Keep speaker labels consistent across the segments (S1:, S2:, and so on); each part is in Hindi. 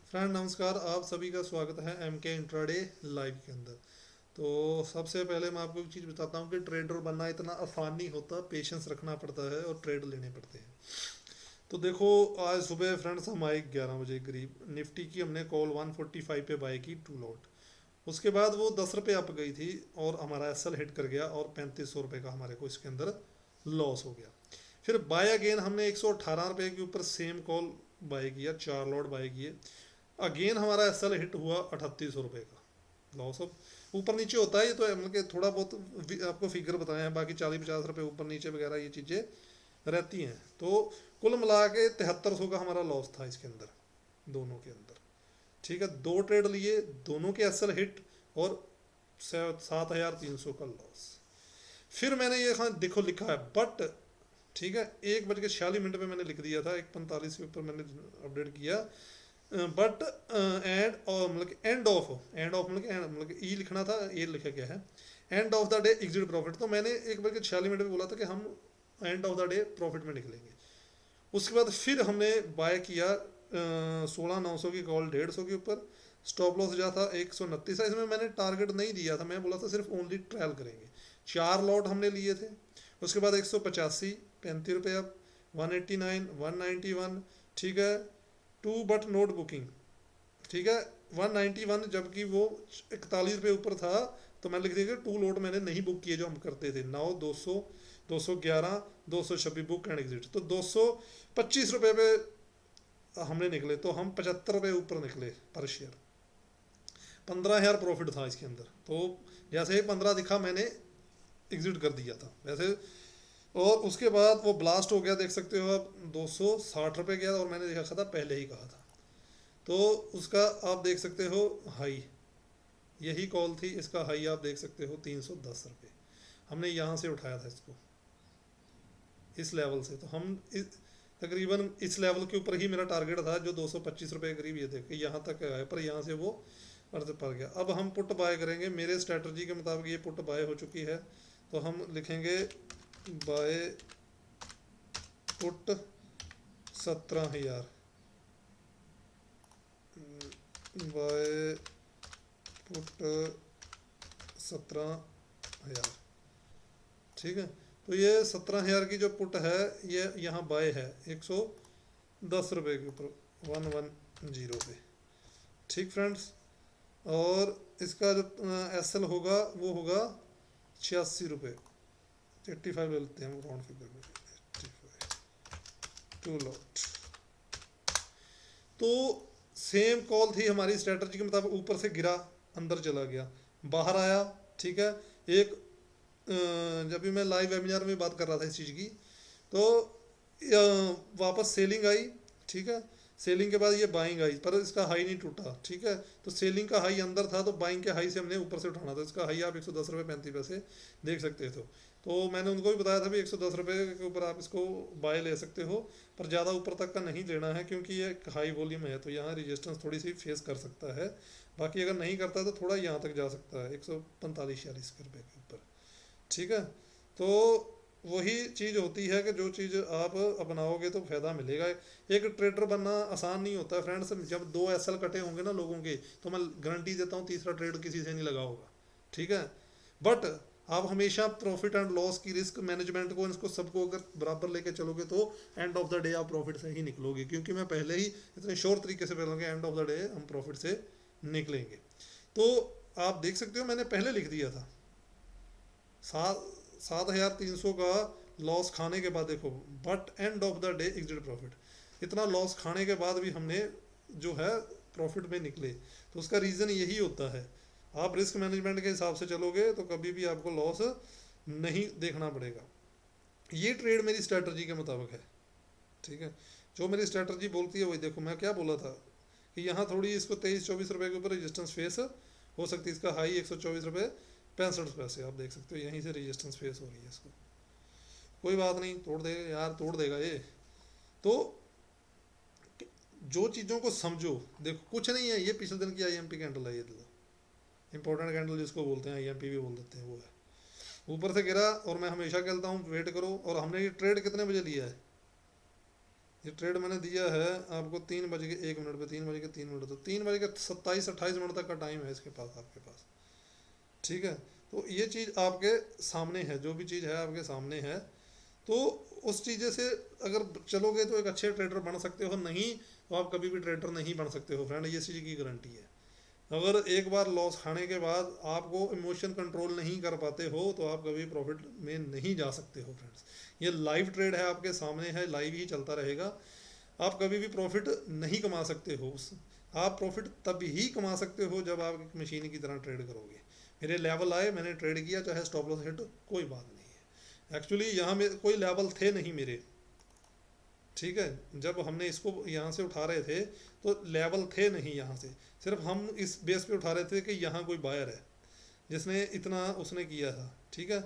S1: फ्रेंड नमस्कार, आप सभी का स्वागत है एम के इंट्राडे लाइव के अंदर। तो सबसे पहले मैं आपको एक चीज़ बताता हूँ कि ट्रेडर बनना इतना आसान नहीं होता, पेशेंस रखना पड़ता है और ट्रेड लेने पड़ते हैं। तो देखो, आज सुबह फ्रेंड्स हम आए 11 बजे करीब, निफ्टी की हमने कॉल 145 पे बाय की टू लॉट। उसके बाद वो 10 रुपये अप गई थी और हमारा एसएल हिट कर गया और 3500 रुपये का हमारे को इसके अंदर लॉस हो गया। फिर बाय अगेन हमने 118 रुपये के ऊपर सेम कॉल बाय किया, 4 लॉट बाय किए। अगेन हमारा एसएल हिट हुआ 3800 रुपये का। लॉस ऑफ ऊपर नीचे होता है, ये तो मतलब कि थोड़ा बहुत आपको फिगर बताए हैं, बाकी 40-50 रुपये ऊपर नीचे वगैरह ये चीज़ें रहती हैं। तो कुल मिला के 7300 का हमारा लॉस था इसके अंदर, दोनों के अंदर। ठीक है, दो ट्रेड लिए, दोनों के एसएल हिट और 7300 का लॉस। फिर मैंने ये हाँ देखो लिखा है बट, ठीक है, 1:46 पे मैंने लिख दिया था, 1:45 के ऊपर मैंने अपडेट किया। बट एंड और मतलब एंड ऑफ मतलब ई लिखना था, ये लिखा गया है end of the day exit profit. तो मैंने 1:46 पे बोला था कि हम end of the day profit में निकलेंगे। उसके बाद फिर हमने बाय किया 16,900 की कॉल 150 के ऊपर। स्टॉप लॉस जा था 129। इसमें मैंने टारगेट नहीं दिया था, मैं बोला था सिर्फ ओनली ट्रायल करेंगे। 4 लॉट हमने लिए थे। उसके बाद 185, 35 रुपये अप, 189, 191। ठीक है, टू बट नोट बुकिंग। ठीक है, 191 जबकि वो 41 रुपये ऊपर था। तो मैंने लिख दिया कि टू लोट मैंने नहीं बुक किए जो हम करते थे। 9, 200, 211, 226 बुक एंड एग्जिट। तो 225 रुपये पे हमने निकले, तो हम 75 रुपये ऊपर निकले पर शेयर। 15,000 प्रॉफिट था इसके अंदर। तो जैसे ही 15 दिखा मैंने एग्जिट कर दिया था वैसे। और उसके बाद वो ब्लास्ट हो गया, देख सकते हो आप, 260 रुपये गया और मैंने देखा था पहले ही कहा था। तो उसका आप देख सकते हो हाई, यही कॉल थी, इसका हाई आप देख सकते हो 310 रुपये। हमने यहाँ से उठाया था इसको, इस लेवल से। तो हम तकरीबन इस लेवल के ऊपर ही मेरा टारगेट था, जो 225 रुपये के करीब, ये देखे यहाँ तक आया, पर यहाँ से वो अर्थ पर गया। अब हम पुट बाय करेंगे, मेरे स्ट्रेटजी के मुताबिक ये पुट बाय हो चुकी है। तो हम लिखेंगे बाय पुट 17,000, बाय पुट 17,000। ठीक है, तो ये 17,000 की जो पुट है, ये यहाँ बाय है 110 रुपये के ऊपर, 110 पे। ठीक फ्रेंड्स, और इसका जो एस एल होगा वो होगा 86 रुपये, 85 ले लेते हैं हम राउंड फिगर में, 85 टू लॉट। तो सेम कॉल थी हमारी स्ट्रेटजी के मुताबिक, ऊपर से गिरा, अंदर चला गया, बाहर आया। ठीक है, एक जब भी मैं लाइव वेबिनार में बात कर रहा था इस चीज़ की, तो वापस सेलिंग आई। ठीक है, सेलिंग के बाद ये बाइंग आई, पर इसका हाई नहीं टूटा। ठीक है, तो सेलिंग का हाई अंदर था, तो बाइंग के हाई से हमने ऊपर से उठाना था। इसका हाई आप 110 रुपये 35 पैसे देख सकते थे। तो मैंने उनको भी बताया था भी 110 रुपये के ऊपर आप इसको बाय ले सकते हो, पर ज़्यादा ऊपर तक का नहीं लेना है, क्योंकि ये हाई वॉल्यूम है, तो यहाँ रेजिस्टेंस थोड़ी सी फेस कर सकता है। बाकी अगर नहीं करता तो थोड़ा यहाँ तक जा सकता है, 145-46 रुपये के ऊपर। ठीक है, तो वही चीज़ होती है कि जो चीज़ आप अपनाओगे तो फ़ायदा मिलेगा। एक ट्रेडर बनना आसान नहीं होता फ्रेंड्स। जब 2 एसएल कटे होंगे ना लोगों के, तो मैं गारंटी देता हूँ तीसरा ट्रेड किसी से नहीं लगा होगा। ठीक है, बट आप हमेशा प्रॉफिट एंड लॉस की रिस्क मैनेजमेंट को, इसको सबको अगर बराबर लेके चलोगे, तो एंड ऑफ द डे आप प्रॉफिट से ही निकलोगे। क्योंकि मैं पहले ही इतने श्योर तरीके से बोलूँगा एंड ऑफ द डे हम प्रॉफिट से निकलेंगे। तो आप देख सकते हो मैंने पहले लिख दिया था 7,300 का लॉस खाने के बाद, देखो, but end of the day exit profit. इतना लॉस खाने के बाद भी हमने जो है प्रॉफिट में निकले, तो उसका रीज़न यही होता है। आप रिस्क मैनेजमेंट के हिसाब से चलोगे तो कभी भी आपको लॉस नहीं देखना पड़ेगा। ये ट्रेड मेरी स्ट्रैटेजी के मुताबिक है। ठीक है, जो मेरी स्ट्रैटेजी बोलती है वही। देखो मैं क्या बोला था कि यहाँ थोड़ी इसको 23-24 रुपये के ऊपर रेजिस्टेंस फेस हो सकती है। इसका हाई 124 रुपये 65 पैसे आप देख सकते हो, यहीं से रेजिस्टेंस फेस हो रही है इसको। कोई बात नहीं, तोड़ देगा यार, तोड़ देगा ये। तो जो चीज़ों को समझो, देखो कुछ नहीं है, ये पिछले दिन की आईएमपी कैंडल है, ये इंपॉर्टेंट कैंडल जिसको बोलते हैं, आईएमपी भी बोल देते हैं, वो है। ऊपर से गिरा, और मैं हमेशा कहता हूँ वेट करो। और हमने ये ट्रेड कितने बजे लिया है, ये ट्रेड मैंने दिया है आपको 3 बज के 1 मिनट पे, 3 बज के 3 मिनट, तो 3 बज के 27-28 मिनट तक का टाइम है इसके पास, आपके पास। ठीक है, तो ये चीज़ आपके सामने है, जो भी चीज़ है आपके सामने है। तो उस चीज़ें से अगर चलोगे तो एक अच्छे ट्रेडर बन सकते हो, नहीं तो आप कभी भी ट्रेडर नहीं बन सकते हो फ्रेंड, ये चीज़ की गारंटी है। अगर एक बार लॉस खाने के बाद आपको इमोशन कंट्रोल नहीं कर पाते हो तो आप कभी प्रॉफिट में नहीं जा सकते हो फ्रेंड्स। ये लाइव ट्रेड है, आपके सामने है, लाइव ही चलता रहेगा। आप कभी भी प्रॉफिट नहीं कमा सकते हो उस, आप प्रॉफिट तब ही कमा सकते हो जब आप एक मशीन की तरह ट्रेड करोगे। मेरे लेवल आए, मैंने ट्रेड किया, चाहे स्टॉप लॉस हिट, कोई बात नहीं है। एक्चुअली यहाँ में कोई लेवल थे नहीं मेरे। ठीक है, जब हमने इसको यहाँ से उठा रहे थे तो लेवल थे नहीं यहाँ से, सिर्फ हम इस बेस पे उठा रहे थे कि यहाँ कोई बायर है जिसने इतना उसने किया था। ठीक है,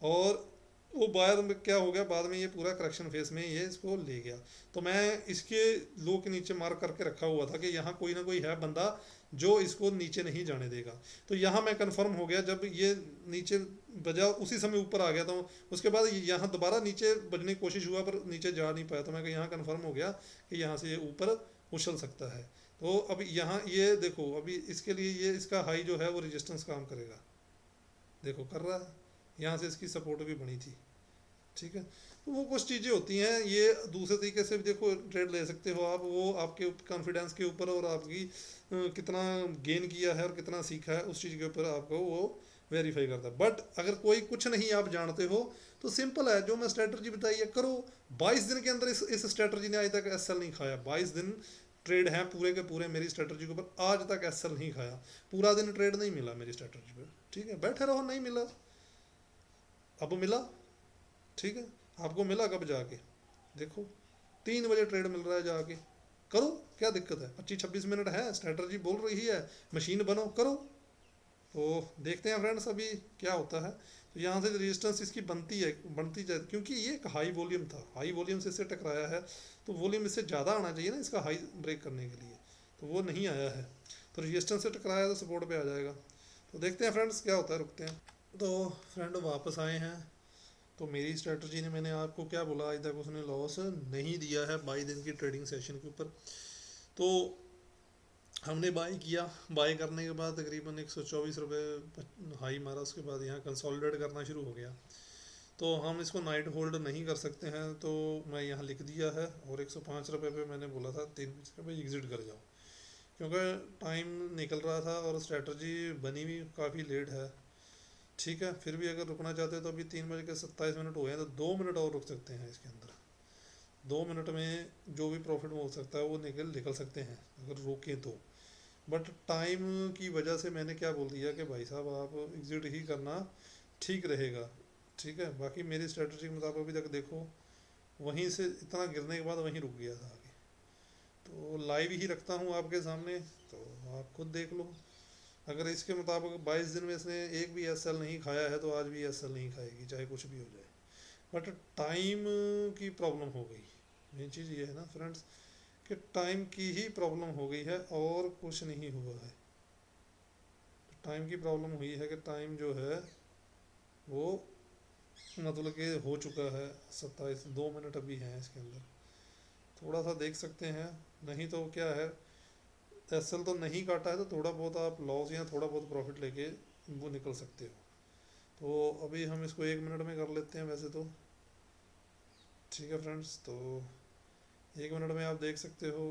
S1: और वो बायर में क्या हो गया, बाद में ये पूरा करेक्शन फेस में ये इसको ले गया। तो मैं इसके लो के नीचे मार्क करके रखा हुआ था कि यहाँ कोई ना कोई है बंदा जो इसको नीचे नहीं जाने देगा। तो यहाँ मैं कंफर्म हो गया, जब ये नीचे बजा उसी समय ऊपर आ गया, तो उसके बाद यहाँ दोबारा नीचे बजने की कोशिश हुआ पर नीचे जा नहीं पाया, तो मैं यहाँ कंफर्म हो गया कि यहाँ से ये ऊपर उछल सकता है। तो अब यहाँ ये देखो, अभी इसके लिए ये इसका हाई जो है वो रेजिस्टेंस काम करेगा, देखो कर रहा है, यहाँ से इसकी सपोर्ट भी बनी थी। ठीक है, तो वो कुछ चीज़ें होती हैं, ये दूसरे तरीके से भी देखो ट्रेड ले सकते हो आप, वो आपके कॉन्फिडेंस के ऊपर और आपकी कितना गेन किया है और कितना सीखा है उस चीज़ के ऊपर आपको वो वेरीफाई करता है। बट अगर कोई कुछ नहीं आप जानते हो तो सिंपल है, जो मैं स्ट्रेटजी बताई है करो। 22 दिन के अंदर इस स्ट्रेटजी ने आज तक एसएल नहीं खाया। 22 दिन ट्रेड हैं पूरे के पूरे मेरी स्ट्रेटजी के ऊपर, आज तक एसएल नहीं खाया, पूरा दिन ट्रेड नहीं मिला मेरी स्ट्रेटजी पर। ठीक है, बैठे रहो, नहीं मिला, अब मिला। ठीक है, आपको मिला कब, जाके देखो, 3 बजे ट्रेड मिल रहा है, जाके करो, क्या दिक्कत है, 25-26 मिनट है, स्ट्रेटजी बोल रही है, मशीन बनो, करो। तो देखते हैं फ्रेंड्स अभी क्या होता है। तो यहाँ से रेजिस्टेंस इसकी बनती है, बनती जाए, क्योंकि ये एक हाई वॉल्यूम था, हाई वॉल्यूम से इससे टकराया है, तो वॉल्यूम इससे ज़्यादा आना चाहिए ना इसका हाई ब्रेक करने के लिए, तो वो नहीं आया है। तो रेजिस्टेंस से टकराया तो सपोर्ट पे आ जाएगा। तो देखते हैं फ्रेंड्स क्या होता है, रुकते हैं। तो फ्रेंड वापस आए हैं। तो मेरी स्ट्रेटजी ने, मैंने आपको क्या बोला, आज तक उसने लॉस नहीं दिया है 22 दिन की ट्रेडिंग सेशन के ऊपर। तो हमने बाई किया, बाई करने के बाद तकरीबन 124 रुपये हाई मारा, उसके बाद यहाँ कंसोलिडेट करना शुरू हो गया। तो हम इसको नाइट होल्ड नहीं कर सकते हैं, तो मैं यहाँ लिख दिया है, और 105 रुपये पे मैंने बोला था 3 बजे भाई एग्ज़िट कर जाओ, क्योंकि टाइम निकल रहा था और स्ट्रेटजी बनी भी काफ़ी लेट है। ठीक है, फिर भी अगर रुकना चाहते हैं तो अभी 3 बज के 27 मिनट हो गए हैं, तो 2 मिनट और रुक सकते हैं इसके अंदर। 2 मिनट में जो भी प्रॉफिट हो सकता है वो निकल निकल सकते हैं अगर रोकें तो। बट टाइम की वजह से मैंने क्या बोल दिया कि भाई साहब आप एग्जिट ही करना ठीक रहेगा। ठीक है, बाकी मेरी स्ट्रेटजी के मुताबिक अभी तक देखो, वहीं से इतना गिरने के बाद वहीं रुक गया था आगे। तो लाइव ही रखता हूँ आपके सामने, तो आप खुद देख लो। अगर इसके मुताबिक 22 दिन में इसने एक भी एस एल नहीं खाया है तो आज भी एस एल नहीं खाएगी, चाहे कुछ भी हो जाए। बट टाइम की प्रॉब्लम हो गई, मेन चीज़ ये है ना फ्रेंड्स, कि टाइम की ही प्रॉब्लम हो गई है और कुछ नहीं हुआ है। टाइम की प्रॉब्लम हुई है कि टाइम जो है वो मतलब कि हो चुका है 27, 2 मिनट अभी हैं इसके अंदर, थोड़ा सा देख सकते हैं। नहीं तो क्या है, एसएल तो नहीं काटा है तो थोड़ा बहुत आप लॉस या थोड़ा बहुत प्रॉफिट लेके वो निकल सकते हो। तो अभी हम इसको 1 मिनट में कर लेते हैं वैसे तो। ठीक है फ्रेंड्स, तो 1 मिनट में आप देख सकते हो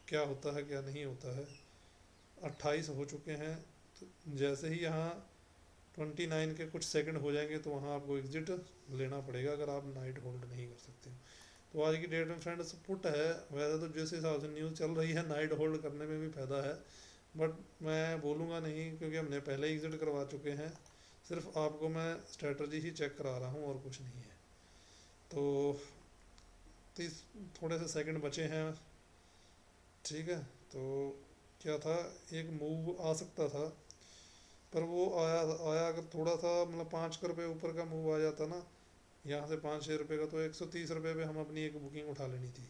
S1: क्या होता है क्या नहीं होता है। 28 हो चुके हैं, तो जैसे ही यहाँ 29 के कुछ सेकंड हो जाएंगे तो वहाँ आपको एग्जिट लेना पड़ेगा अगर आप नाइट होल्ड नहीं कर सकते। तो आज की डेट में फ्रेंड्स पुट है, वैसे तो जिस हिसाब से न्यूज़ चल रही है नाइट होल्ड करने में भी फ़ायदा है, बट मैं बोलूँगा नहीं, क्योंकि हमने पहले एग्जिट करवा चुके हैं। सिर्फ आपको मैं स्ट्रेटजी ही चेक करा रहा हूँ और कुछ नहीं है। तो 30 थोड़े से सेकंड बचे हैं। ठीक है, तो क्या था, एक मूव आ सकता था, पर वो आया आया अगर थोड़ा सा मतलब 5 रुपये ऊपर का मूव आ जाता ना, यहाँ से 5-6 रुपये का, तो 130 रुपये पे हम अपनी एक बुकिंग उठा लेनी थी।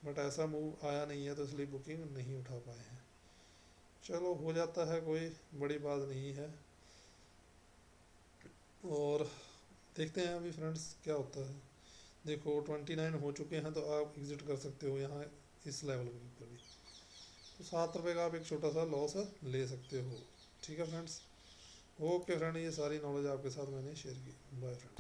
S1: बट ऐसा मूव आया नहीं है तो इसलिए बुकिंग नहीं उठा पाए हैं। चलो हो जाता है, कोई बड़ी बात नहीं है। और देखते हैं अभी फ्रेंड्स क्या होता है। देखो 29 हो चुके हैं, तो आप एग्जिट कर सकते हो यहाँ इस लेवल के ऊपर भी। तो 7 रुपये का आप एक छोटा सा लॉस ले सकते हो। ठीक है फ्रेंड्स। ओके फ्रेंड, ये सारी नॉलेज आपके साथ मैंने शेयर की। Bye friend.